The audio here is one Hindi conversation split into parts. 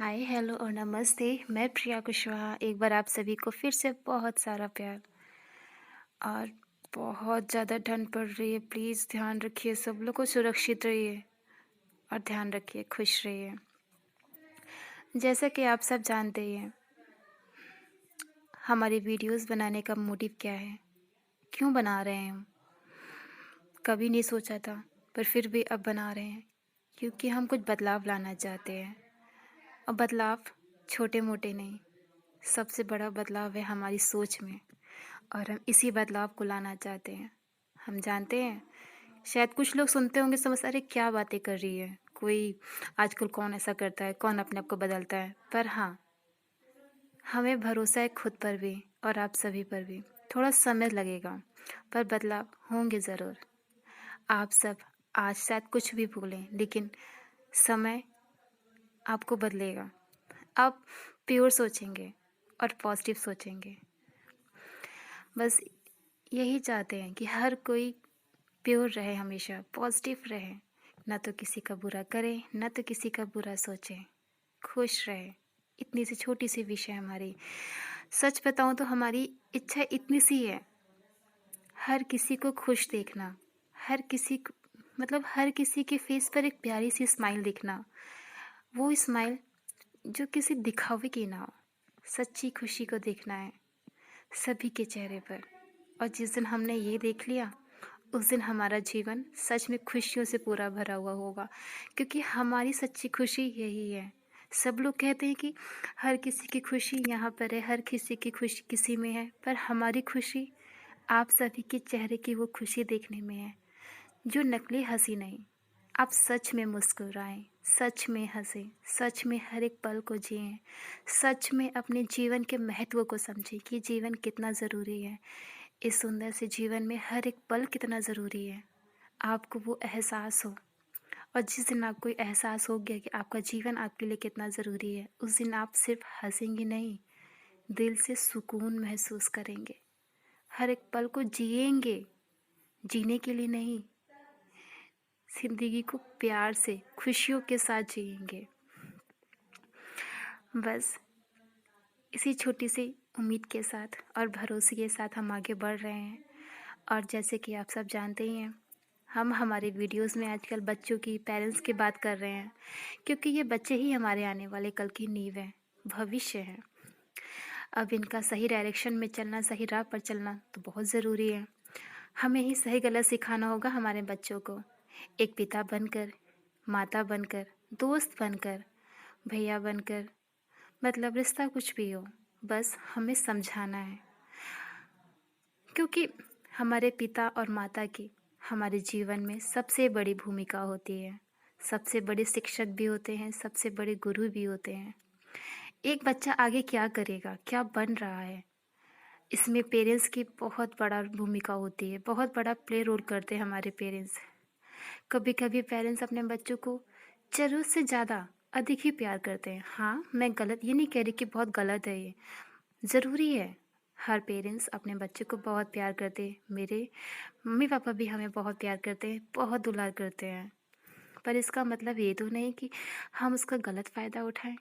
हाय, हेलो और नमस्ते। मैं प्रिया कुशवाहा एक बार आप सभी को फिर से बहुत सारा प्यार। और बहुत ज़्यादा ठंड पड़ रही है, प्लीज़ ध्यान रखिए, सब लोग को सुरक्षित रहिए और ध्यान रखिए, खुश रहिए। जैसा कि आप सब जानते ही हैं, हमारी वीडियोस बनाने का मोटिव क्या है, क्यों बना रहे हैं हम। कभी नहीं सोचा था, पर फिर भी अब बना रहे हैं, क्योंकि हम कुछ बदलाव लाना चाहते हैं। और बदलाव छोटे मोटे नहीं, सबसे बड़ा बदलाव है हमारी सोच में। और हम इसी बदलाव को लाना चाहते हैं। हम जानते हैं, शायद कुछ लोग सुनते होंगे, समझ अरे क्या बातें कर रही है कोई, आजकल कौन ऐसा करता है, कौन अपने आप को बदलता है। पर हाँ, हमें भरोसा है खुद पर भी और आप सभी पर भी। थोड़ा समय लगेगा, पर बदलाव होंगे ज़रूर। आप सब आज शायद कुछ भी भूलें, लेकिन समय आपको बदलेगा। आप प्योर सोचेंगे और पॉजिटिव सोचेंगे। बस यही चाहते हैं कि हर कोई प्योर रहे, हमेशा पॉजिटिव रहे, ना तो किसी का बुरा करे, ना तो किसी का बुरा सोचे, खुश रहे। इतनी सी छोटी सी विषय हमारी। सच बताऊं तो हमारी इच्छा इतनी सी है, हर किसी को खुश देखना, हर किसी को, मतलब हर किसी के फेस पर एक प्यारी सी स्माइल दिखना। वो स्माइल जो किसी दिखावे की ना हो, सच्ची खुशी को देखना है सभी के चेहरे पर। और जिस दिन हमने ये देख लिया, उस दिन हमारा जीवन सच में खुशियों से पूरा भरा हुआ होगा, क्योंकि हमारी सच्ची खुशी यही है। सब लोग कहते हैं कि हर किसी की खुशी यहाँ पर है, हर किसी की खुशी किसी में है, पर हमारी खुशी आप सभी के चेहरे की वो खुशी देखने में है, जो नकली हंसी नहीं। आप सच में मुस्कुराएं, सच में हंसें, सच में हर एक पल को जिएं, सच में अपने जीवन के महत्व को समझें कि जीवन कितना ज़रूरी है। इस सुंदर से जीवन में हर एक पल कितना ज़रूरी है, आपको वो एहसास हो। और जिस दिन आपको ये एहसास हो गया कि आपका जीवन आपके लिए कितना ज़रूरी है, उस दिन आप सिर्फ हंसेंगे नहीं, दिल से सुकून महसूस करेंगे। हर एक पल को जिएंगे, जीने के लिए नहीं, ज़िंदगी को प्यार से खुशियों के साथ जिएंगे। बस इसी छोटी सी उम्मीद के साथ और भरोसे के साथ हम आगे बढ़ रहे हैं। और जैसे कि आप सब जानते ही हैं, हम हमारे वीडियोस में आजकल बच्चों की, पेरेंट्स की बात कर रहे हैं, क्योंकि ये बच्चे ही हमारे आने वाले कल की नींव हैं, भविष्य है। अब इनका सही डायरेक्शन में चलना, सही राह पर चलना तो बहुत ज़रूरी है। हमें ही सही गलत सिखाना होगा हमारे बच्चों को, एक पिता बनकर, माता बनकर, दोस्त बनकर, भैया बनकर, मतलब रिश्ता कुछ भी हो, बस हमें समझाना है। क्योंकि हमारे पिता और माता की हमारे जीवन में सबसे बड़ी भूमिका होती है। सबसे बड़े शिक्षक भी होते हैं, सबसे बड़े गुरु भी होते हैं। एक बच्चा आगे क्या करेगा, क्या बन रहा है, इसमें पेरेंट्स की बहुत बड़ा भूमिका होती है, बहुत बड़ा प्ले रोल करते हैं हमारे पेरेंट्स। कभी कभी पेरेंट्स अपने बच्चों को ज़रूरत से ज़्यादा अधिक ही प्यार करते हैं। हाँ, मैं गलत ये नहीं कह रही कि बहुत गलत है ये, ज़रूरी है। हर पेरेंट्स अपने बच्चे को बहुत प्यार करते हैं, मेरे मम्मी पापा भी हमें बहुत प्यार करते हैं, बहुत दुलार करते हैं। पर इसका मतलब ये तो नहीं कि हम उसका गलत फ़ायदा उठाएं।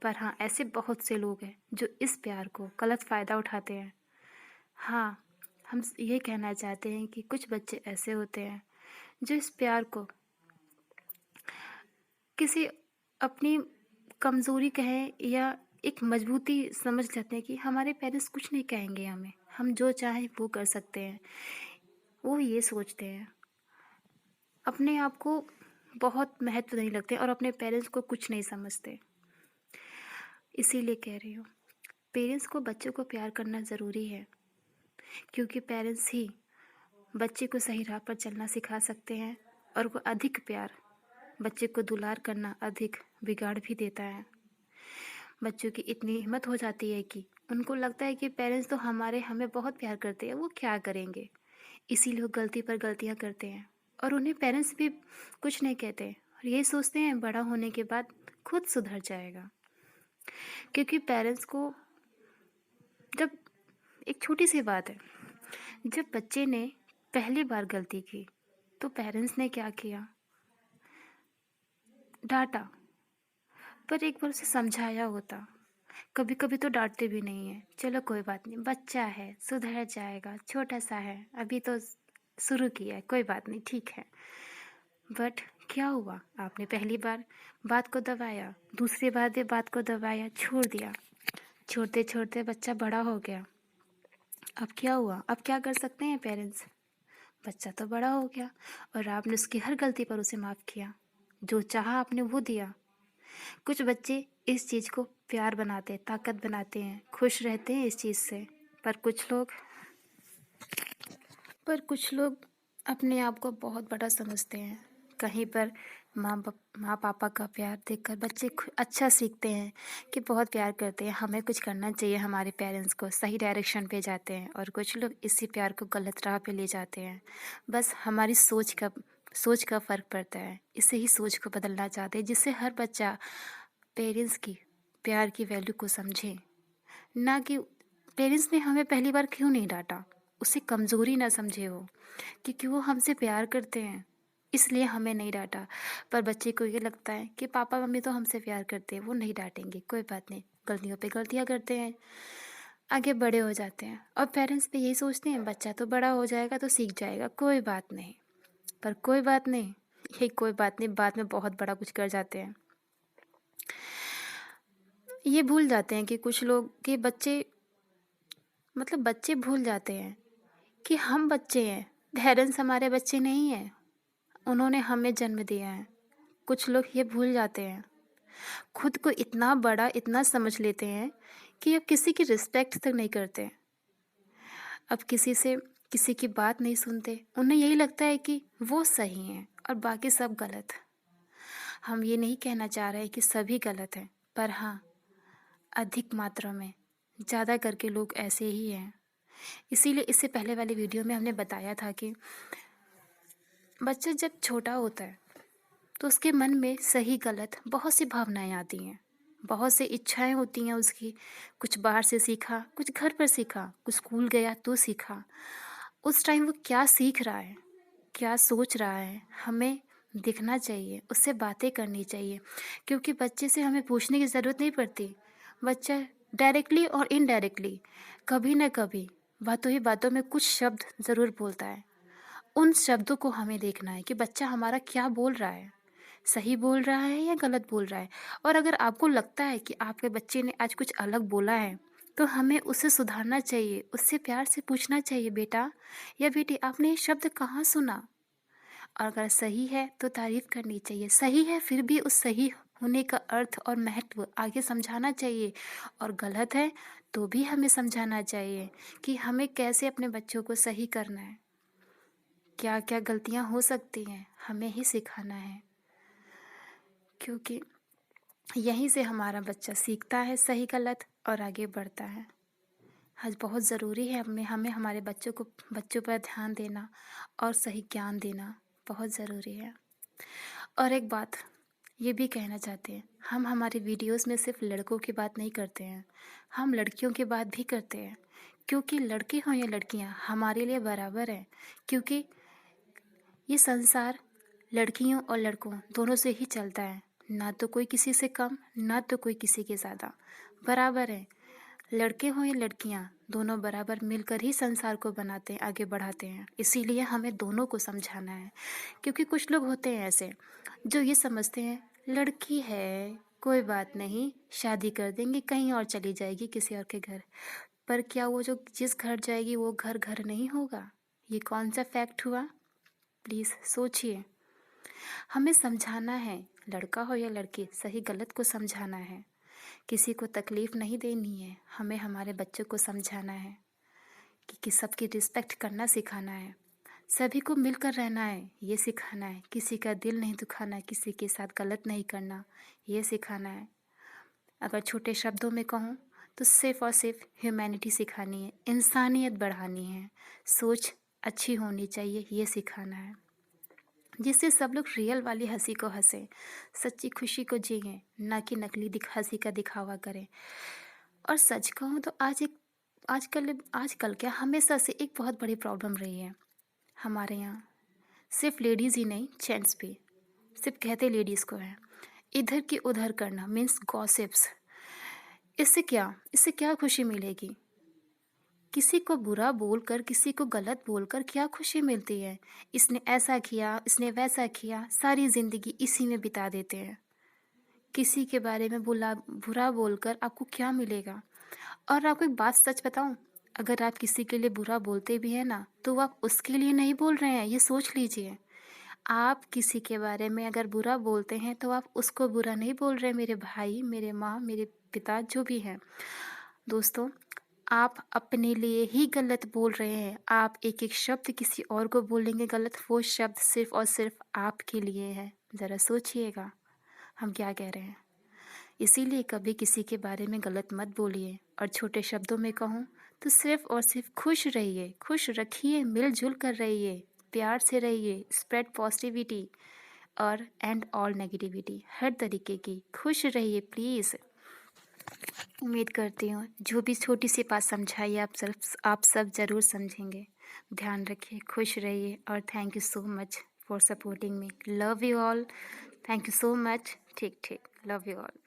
पर हाँ, ऐसे बहुत से लोग हैं जो इस प्यार को गलत फ़ायदा उठाते हैं। हाँ, ये कहना चाहते हैं कि कुछ बच्चे ऐसे होते हैं जो इस प्यार को किसी अपनी कमज़ोरी कहें या एक मजबूती समझ लेते हैं कि हमारे पेरेंट्स कुछ नहीं कहेंगे हमें, हम जो चाहें वो कर सकते हैं। वो ये सोचते हैं, अपने आप को बहुत महत्व नहीं लगते और अपने पेरेंट्स को कुछ नहीं समझते। इसीलिए कह रही हूँ, पेरेंट्स को बच्चों को प्यार करना ज़रूरी है, क्योंकि पेरेंट्स ही बच्चे को सही राह पर चलना सिखा सकते हैं। और वो अधिक प्यार, बच्चे को दुलार करना अधिक बिगाड़ भी देता है। बच्चों की इतनी हिम्मत हो जाती है कि उनको लगता है कि पेरेंट्स तो हमें बहुत प्यार करते हैं, वो क्या करेंगे। इसीलिए वो गलती पर गलतियाँ करते हैं और उन्हें पेरेंट्स भी कुछ नहीं कहते और ये सोचते हैं बड़ा होने के बाद खुद सुधर जाएगा। क्योंकि पेरेंट्स को, जब एक छोटी सी बात है, जब बच्चे ने पहली बार गलती की तो पेरेंट्स ने क्या किया, डांटा। पर एक बार उसे समझाया होता। कभी कभी तो डांटते भी नहीं है, चलो कोई बात नहीं, बच्चा है, सुधर जाएगा, छोटा सा है, अभी तो शुरू किया है, कोई बात नहीं, ठीक है। बट क्या हुआ, आपने पहली बार बात को दबाया, दूसरी बार भी बात को दबाया, छोड़ दिया। छोड़ते छोड़ते बच्चा बड़ा हो गया। अब क्या हुआ, अब क्या कर सकते हैं पेरेंट्स? बच्चा तो बड़ा हो गया और आपने उसकी हर गलती पर उसे माफ़ किया। जो चाहा आपने वो दिया। कुछ बच्चे इस चीज़ को प्यार बनाते, ताकत बनाते हैं, खुश रहते हैं इस चीज़ से। पर कुछ लोग पर कुछ लोग अपने आप को बहुत बड़ा समझते हैं। कहीं पर माँ पापा का प्यार देखकर बच्चे अच्छा सीखते हैं कि बहुत प्यार करते हैं, हमें कुछ करना चाहिए, हमारे पेरेंट्स को सही डायरेक्शन पे जाते हैं। और कुछ लोग इसी प्यार को गलत राह पे ले जाते हैं। बस हमारी सोच का फ़र्क पड़ता है। इसे ही सोच को बदलना चाहते हैं, जिससे हर बच्चा पेरेंट्स की प्यार की वैल्यू को समझे। ना कि पेरेंट्स ने हमें पहली बार क्यों नहीं डांटा, उसे कमज़ोरी ना समझे वो, क्योंकि वो हमसे प्यार करते हैं इसलिए हमें नहीं डांटा। पर बच्चे को ये लगता है कि पापा मम्मी तो हमसे प्यार करते हैं, वो नहीं डांटेंगे, कोई बात नहीं, गलतियों पे गलतियाँ करते हैं, आगे बड़े हो जाते हैं। और पेरेंट्स भी यही सोचते हैं बच्चा तो बड़ा हो जाएगा तो सीख जाएगा, कोई बात नहीं। पर कोई बात नहीं, ये कोई बात नहीं बाद में बहुत बड़ा कुछ कर जाते हैं। ये भूल जाते हैं कि कुछ लोग के बच्चे, मतलब बच्चे भूल जाते हैं कि हम बच्चे हैं, पेरेंट्स हमारे बच्चे नहीं हैं, उन्होंने हमें जन्म दिया है। कुछ लोग ये भूल जाते हैं, खुद को इतना बड़ा, इतना समझ लेते हैं कि अब किसी की रिस्पेक्ट तक नहीं करते, अब किसी की बात नहीं सुनते। उन्हें यही लगता है कि वो सही हैं और बाकी सब गलत। हम ये नहीं कहना चाह रहे कि सभी गलत हैं, पर हाँ, अधिक मात्रा में, ज़्यादा करके लोग ऐसे ही हैं। इसीलिए इससे पहले वाली वीडियो में हमने बताया था कि बच्चा जब छोटा होता है तो उसके मन में सही गलत बहुत सी भावनाएं आती हैं, बहुत सी इच्छाएं होती हैं उसकी। कुछ बाहर से सीखा, कुछ घर पर सीखा, कुछ स्कूल गया तो सीखा। उस टाइम वो क्या सीख रहा है, क्या सोच रहा है, हमें देखना चाहिए, उससे बातें करनी चाहिए। क्योंकि बच्चे से हमें पूछने की ज़रूरत नहीं पड़ती। बच्चा डायरेक्टली और इनडायरेक्टली कभी ना कभी बातों ही बातों में कुछ शब्द ज़रूर बोलता है। उन शब्दों को हमें देखना है कि बच्चा हमारा क्या बोल रहा है, सही बोल रहा है या गलत बोल रहा है। और अगर आपको लगता है कि आपके बच्चे ने आज कुछ अलग बोला है तो हमें उसे सुधारना चाहिए, उससे प्यार से पूछना चाहिए, बेटा या बेटी आपने ये शब्द कहाँ सुना। और अगर सही है तो तारीफ़ करनी चाहिए, सही है फिर भी उस सही होने का अर्थ और महत्व आगे समझाना चाहिए। और गलत है तो भी हमें समझाना चाहिए कि हमें कैसे अपने बच्चों को सही करना है, क्या क्या गलतियाँ हो सकती हैं, हमें ही सिखाना है। क्योंकि यहीं से हमारा बच्चा सीखता है सही गलत और आगे बढ़ता है। आज बहुत ज़रूरी है हमें हमें हमारे बच्चों पर ध्यान देना और सही ज्ञान देना बहुत ज़रूरी है। और एक बात ये भी कहना चाहते हैं, हम हमारे वीडियोस में सिर्फ लड़कों की बात नहीं करते हैं, हम लड़कियों की बात भी करते हैं। क्योंकि लड़के हों या लड़कियां हमारे लिए बराबर हैं। क्योंकि ये संसार लड़कियों और लड़कों दोनों से ही चलता है, ना तो कोई किसी से कम, ना तो कोई किसी के ज़्यादा, बराबर है। लड़के हों या लड़कियां दोनों बराबर मिलकर ही संसार को बनाते हैं, आगे बढ़ाते हैं। इसीलिए हमें दोनों को समझाना है। क्योंकि कुछ लोग होते हैं ऐसे जो ये समझते हैं लड़की है, कोई बात नहीं, शादी कर देंगे, कहीं और चली जाएगी किसी और के घर। पर क्या वो जो जिस घर जाएगी वो घर घर नहीं होगा? ये कौन सा फैक्ट हुआ? प्लीज़ सोचिए। हमें समझाना है, लड़का हो या लड़की, सही गलत को समझाना है। किसी को तकलीफ़ नहीं देनी है, हमें हमारे बच्चों को समझाना है कि सबकी रिस्पेक्ट करना सिखाना है, सभी को मिलकर रहना है, ये सिखाना है, किसी का दिल नहीं दुखाना, किसी के साथ गलत नहीं करना, ये सिखाना है। अगर छोटे शब्दों में कहूँ तो सिर्फ़ और सिर्फ ह्यूमैनिटी सिखानी है, इंसानियत बढ़ानी है, सोच अच्छी होनी चाहिए, ये सिखाना है, जिससे सब लोग रियल वाली हंसी को हंसें, सच्ची खुशी को जिएं, ना कि नकली हंसी का दिखावा करें। और सच कहूँ तो आजकल क्या हमेशा से एक बहुत बड़ी प्रॉब्लम रही है हमारे यहाँ। सिर्फ लेडीज़ ही नहीं, जेंट्स भी, सिर्फ कहते लेडीज़ को है। इधर की उधर करना मीन्स गॉसिप्स। इससे क्या खुशी मिलेगी? किसी को बुरा बोलकर, किसी को गलत बोलकर क्या खुशी मिलती है? इसने ऐसा किया, इसने वैसा किया, सारी ज़िंदगी इसी में बिता देते हैं। किसी के बारे में बुरा बोलकर आपको क्या मिलेगा? और आपको एक बात सच बताऊँ? अगर आप किसी के लिए बुरा बोलते भी हैं ना, तो वो आप उसके लिए नहीं बोल रहे हैं, ये सोच लीजिए। आप किसी के बारे में अगर बुरा बोलते हैं, तो आप उसको बुरा नहीं बोल रहे, मेरे भाई, मेरे माँ, मेरे पिता जो भी हैं। दोस्तों, आप अपने लिए ही गलत बोल रहे हैं। आप एक-एक शब्द किसी और को बोलेंगे गलत, वो शब्द सिर्फ़ और सिर्फ़ आपके लिए है। ज़रा सोचिएगा, हम क्या कह रहे हैं। इसीलिए कभी किसी के बारे में गलत मत बोलिए, और छोटे शब्दों में कहूँ तो सिर्फ़ और सिर्फ़ खुश रहिए, खुश रखिए, मिल-जुल कर रहिए, प्यार से रहिए, स्प्रेड पॉज़िटिविटी और एंड ऑल नेगेटिविटी हर तरीके की। खुश रहिए प्लीज़। उम्मीद करती हूँ जो भी छोटी-सी बात समझाई आप सब ज़रूर समझेंगे। ध्यान रखिए, खुश रहिए और thank you so much for supporting me. Love you all. Thank you so much. ठीक, ठीक। Love you all.